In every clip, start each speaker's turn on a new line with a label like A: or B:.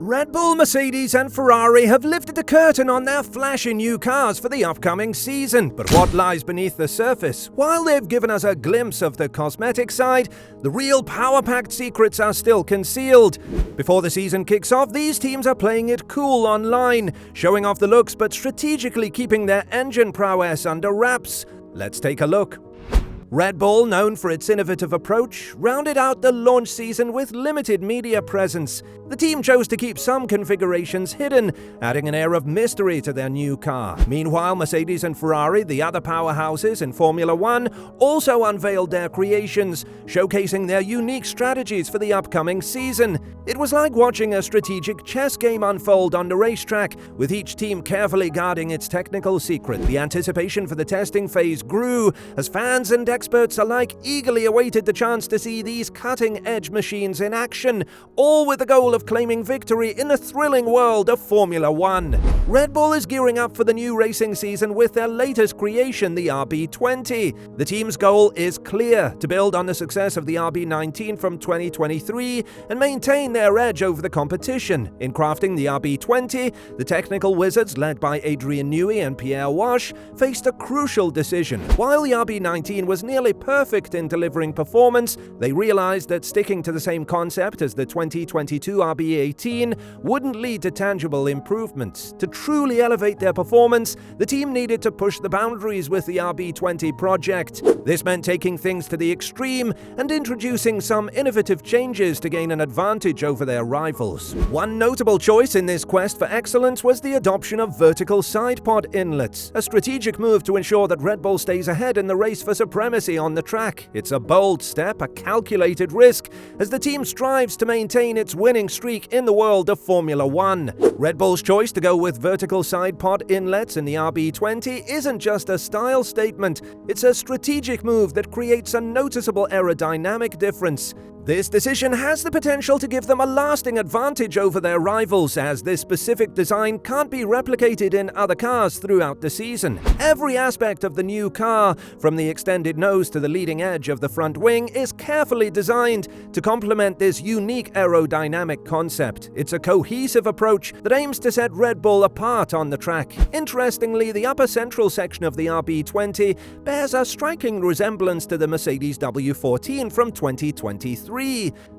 A: Red Bull, Mercedes and Ferrari have lifted the curtain on their flashy new cars for the upcoming season. But what lies beneath the surface? While they've given us a glimpse of the cosmetic side, the real power-packed secrets are still concealed. Before the season kicks off, these teams are playing it cool online, showing off the looks but strategically keeping their engine prowess under wraps. Let's take a look. Red Bull, known for its innovative approach, rounded out the launch season with limited media presence. The team chose to keep some configurations hidden, adding an air of mystery to their new car. Meanwhile, Mercedes and Ferrari, the other powerhouses in Formula One, also unveiled their creations, showcasing their unique strategies for the upcoming season. It was like watching a strategic chess game unfold on the racetrack, with each team carefully guarding its technical secret. The anticipation for the testing phase grew, as fans and experts alike eagerly awaited the chance to see these cutting-edge machines in action, all with the goal of claiming victory in the thrilling world of Formula One. Red Bull is gearing up for the new racing season with their latest creation, the RB20. The team's goal is clear: to build on the success of the RB19 from 2023 and maintain their edge over the competition. In crafting the RB20, the technical wizards, led by Adrian Newey and Pierre Wash, faced a crucial decision. While the RB19 was nearly perfect in delivering performance, they realized that sticking to the same concept as the 2022 RB18 wouldn't lead to tangible improvements. To truly elevate their performance, the team needed to push the boundaries with the RB20 project. This meant taking things to the extreme and introducing some innovative changes to gain an advantage over their rivals. One notable choice in this quest for excellence was the adoption of vertical side pod inlets, a strategic move to ensure that Red Bull stays ahead in the race for supremacy on the track. It's a bold step, a calculated risk, as the team strives to maintain its winning streak in the world of Formula One. Red Bull's choice to go with vertical side pod inlets in the RB20 isn't just a style statement, it's a strategic move that creates a noticeable aerodynamic difference. This decision has the potential to give them a lasting advantage over their rivals, as this specific design can't be replicated in other cars throughout the season. Every aspect of the new car, from the extended nose to the leading edge of the front wing, is carefully designed to complement this unique aerodynamic concept. It's a cohesive approach that aims to set Red Bull apart on the track. Interestingly, the upper central section of the RB20 bears a striking resemblance to the Mercedes W14 from 2023.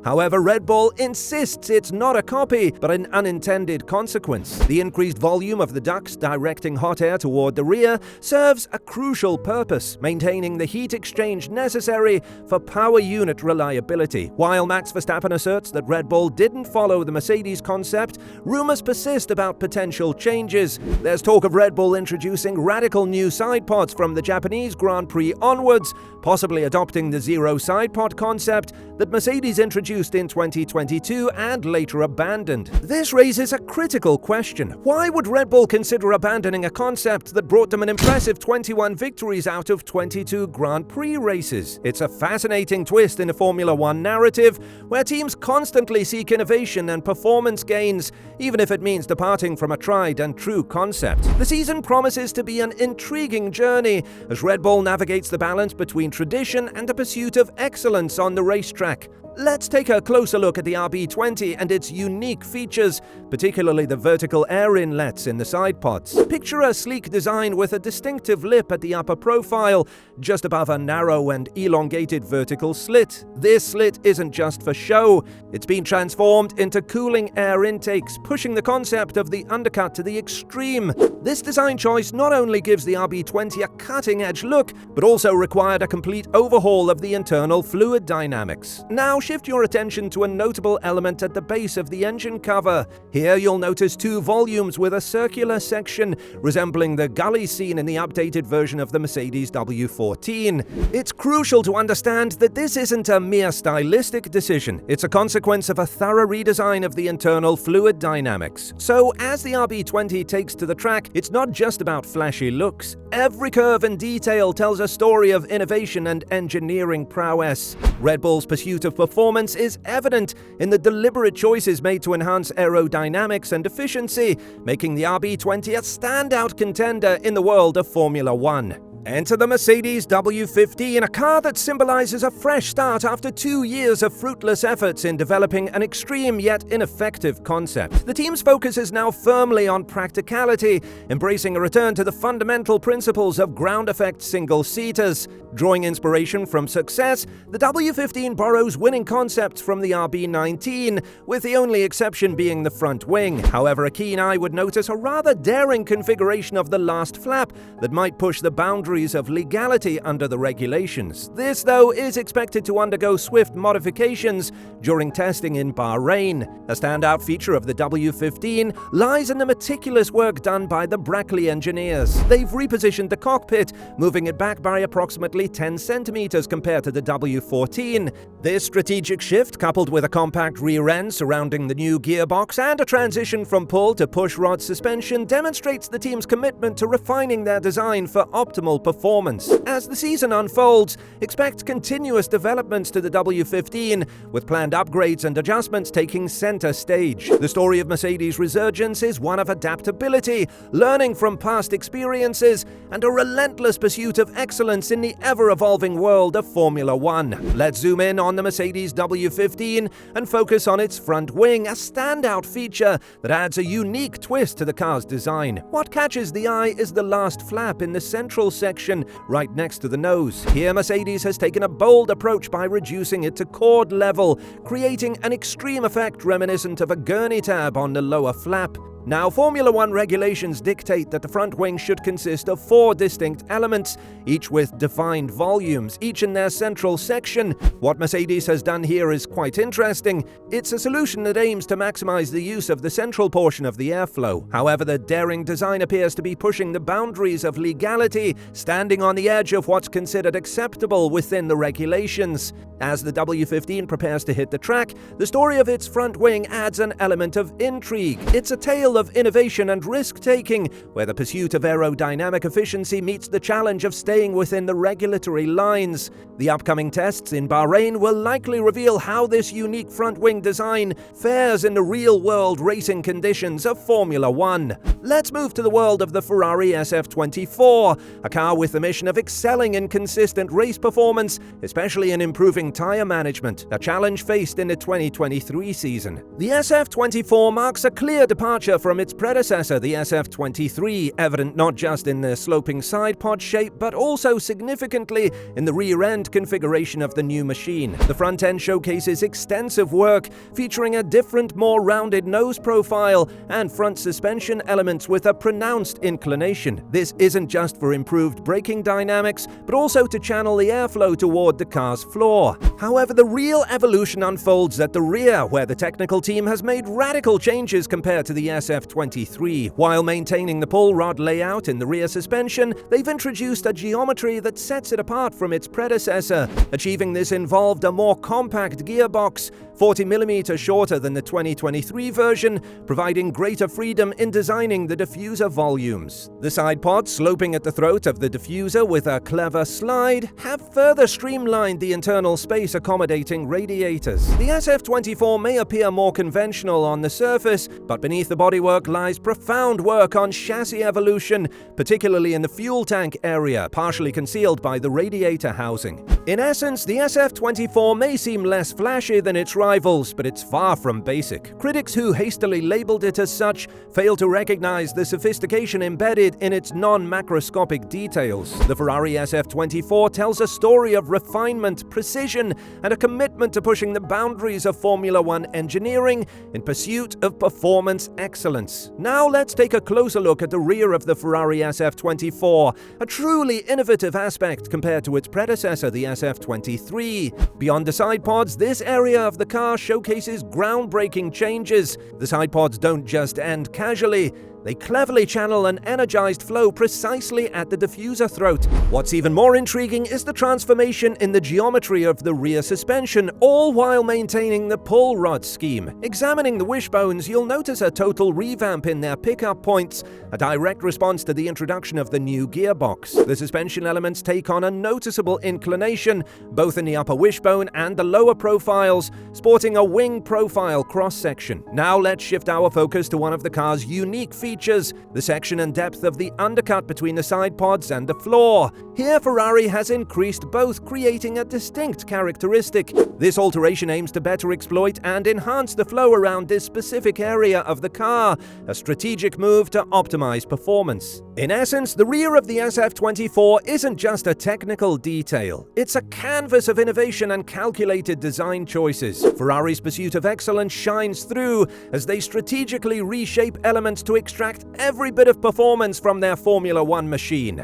A: However, Red Bull insists it's not a copy, but an unintended consequence. The increased volume of the ducts directing hot air toward the rear serves a crucial purpose, maintaining the heat exchange necessary for power unit reliability. While Max Verstappen asserts that Red Bull didn't follow the Mercedes concept, rumors persist about potential changes. There's talk of Red Bull introducing radical new side pods from the Japanese Grand Prix onwards, possibly adopting the zero side pod concept that Mercedes introduced in 2022 and later abandoned. This raises a critical question. Why would Red Bull consider abandoning a concept that brought them an impressive 21 victories out of 22 Grand Prix races? It's a fascinating twist in a Formula One narrative, where teams constantly seek innovation and performance gains, even if it means departing from a tried and true concept. The season promises to be an intriguing journey, as Red Bull navigates the balance between tradition and the pursuit of excellence on the racetrack. Let's take a closer look at the RB20 and its unique features, particularly the vertical air inlets in the side pods. Picture a sleek design with a distinctive lip at the upper profile, just above a narrow and elongated vertical slit. This slit isn't just for show, it's been transformed into cooling air intakes, pushing the concept of the undercut to the extreme. This design choice not only gives the RB20 a cutting-edge look, but also required a complete overhaul of the internal fluid dynamics. Now shift your attention to a notable element at the base of the engine cover. Here you'll notice two volumes with a circular section resembling the gully seen in the updated version of the Mercedes W14. It's crucial to understand that this isn't a mere stylistic decision, it's a consequence of a thorough redesign of the internal fluid dynamics. So as the RB20 takes to the track, it's not just about flashy looks. Every curve and detail tells a story of innovation and engineering prowess. Red Bull's pursuit of performance is evident in the deliberate choices made to enhance aerodynamics and efficiency, making the RB20 a standout contender in the world of Formula One. Enter the Mercedes W15, a car that symbolizes a fresh start after 2 years of fruitless efforts in developing an extreme yet ineffective concept. The team's focus is now firmly on practicality, embracing a return to the fundamental principles of ground effect single-seaters. Drawing inspiration from success, the W15 borrows winning concepts from the RB19, with the only exception being the front wing. However, a keen eye would notice a rather daring configuration of the last flap that might push the boundaries of legality under the regulations. This, though, is expected to undergo swift modifications during testing in Bahrain. A standout feature of the W15 lies in the meticulous work done by the Brackley engineers. They've repositioned the cockpit, moving it back by approximately 10 centimeters compared to the W14. This strategic shift, coupled with a compact rear end surrounding the new gearbox and a transition from pull to push rod suspension, demonstrates the team's commitment to refining their design for optimal performance. As the season unfolds, expect continuous developments to the W15, with planned upgrades and adjustments taking center stage. The story of Mercedes' resurgence is one of adaptability, learning from past experiences, and a relentless pursuit of excellence in the ever-evolving world of Formula One. Let's zoom in on the Mercedes W15 and focus on its front wing, a standout feature that adds a unique twist to the car's design. What catches the eye is the last flap in the central section right next to the nose. Here, Mercedes has taken a bold approach by reducing it to chord level, creating an extreme effect reminiscent of a gurney tab on the lower flap. Now, Formula One regulations dictate that the front wing should consist of 4 distinct elements, each with defined volumes, each in their central section. What Mercedes has done here is quite interesting. It's a solution that aims to maximize the use of the central portion of the airflow. However, the daring design appears to be pushing the boundaries of legality, standing on the edge of what's considered acceptable within the regulations. As the W15 prepares to hit the track, the story of its front wing adds an element of intrigue. It's a tale of innovation and risk-taking, where the pursuit of aerodynamic efficiency meets the challenge of staying within the regulatory lines. The upcoming tests in Bahrain will likely reveal how this unique front-wing design fares in the real-world racing conditions of Formula One. Let's move to the world of the Ferrari SF24, a car with the mission of excelling in consistent race performance, especially in improving tyre management, a challenge faced in the 2023 season. The SF24 marks a clear departure from its predecessor, the SF23, evident not just in the sloping side pod shape, but also significantly in the rear-end configuration of the new machine. The front end showcases extensive work, featuring a different, more rounded nose profile and front suspension elements with a pronounced inclination. This isn't just for improved braking dynamics, but also to channel the airflow toward the car's floor. However, the real evolution unfolds at the rear, where the technical team has made radical changes compared to the SF23. While maintaining the pull rod layout in the rear suspension, they've introduced a geometry that sets it apart from its predecessor. Achieving this involved a more compact gearbox, 40mm shorter than the 2023 version, providing greater freedom in designing the diffuser volumes. The side pods, sloping at the throat of the diffuser with a clever slide, have further streamlined the internal space accommodating radiators. The SF24 may appear more conventional on the surface, but beneath the bodywork lies profound work on chassis evolution, particularly in the fuel tank area, partially concealed by the radiator housing. In essence, the SF24 may seem less flashy than its rivals, but it's far from basic. Critics who hastily labeled it as such fail to recognize the sophistication embedded in its non-macroscopic details. The Ferrari SF24 tells a story of refinement, precision, and a commitment to pushing the boundaries of Formula One engineering in pursuit of performance excellence. Now let's take a closer look at the rear of the Ferrari SF24, a truly innovative aspect compared to its predecessor, the SF23. Beyond the side pods, this area of the car showcases groundbreaking changes. The side pods don't just end casually. They cleverly channel an energized flow precisely at the diffuser throat. What's even more intriguing is the transformation in the geometry of the rear suspension, all while maintaining the pull rod scheme. Examining the wishbones, you'll notice a total revamp in their pickup points, a direct response to the introduction of the new gearbox. The suspension elements take on a noticeable inclination, both in the upper wishbone and the lower profiles, sporting a wing profile cross-section. Now let's shift our focus to one of the car's unique features, features, the section and depth of the undercut between the side pods and the floor. Here Ferrari has increased both, creating a distinct characteristic. This alteration aims to better exploit and enhance the flow around this specific area of the car, a strategic move to optimize performance. In essence, the rear of the SF24 isn't just a technical detail, it's a canvas of innovation and calculated design choices. Ferrari's pursuit of excellence shines through as they strategically reshape elements to extract every bit of performance from their Formula One machine.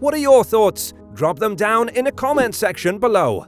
A: What are your thoughts? Drop them down in the comment section below.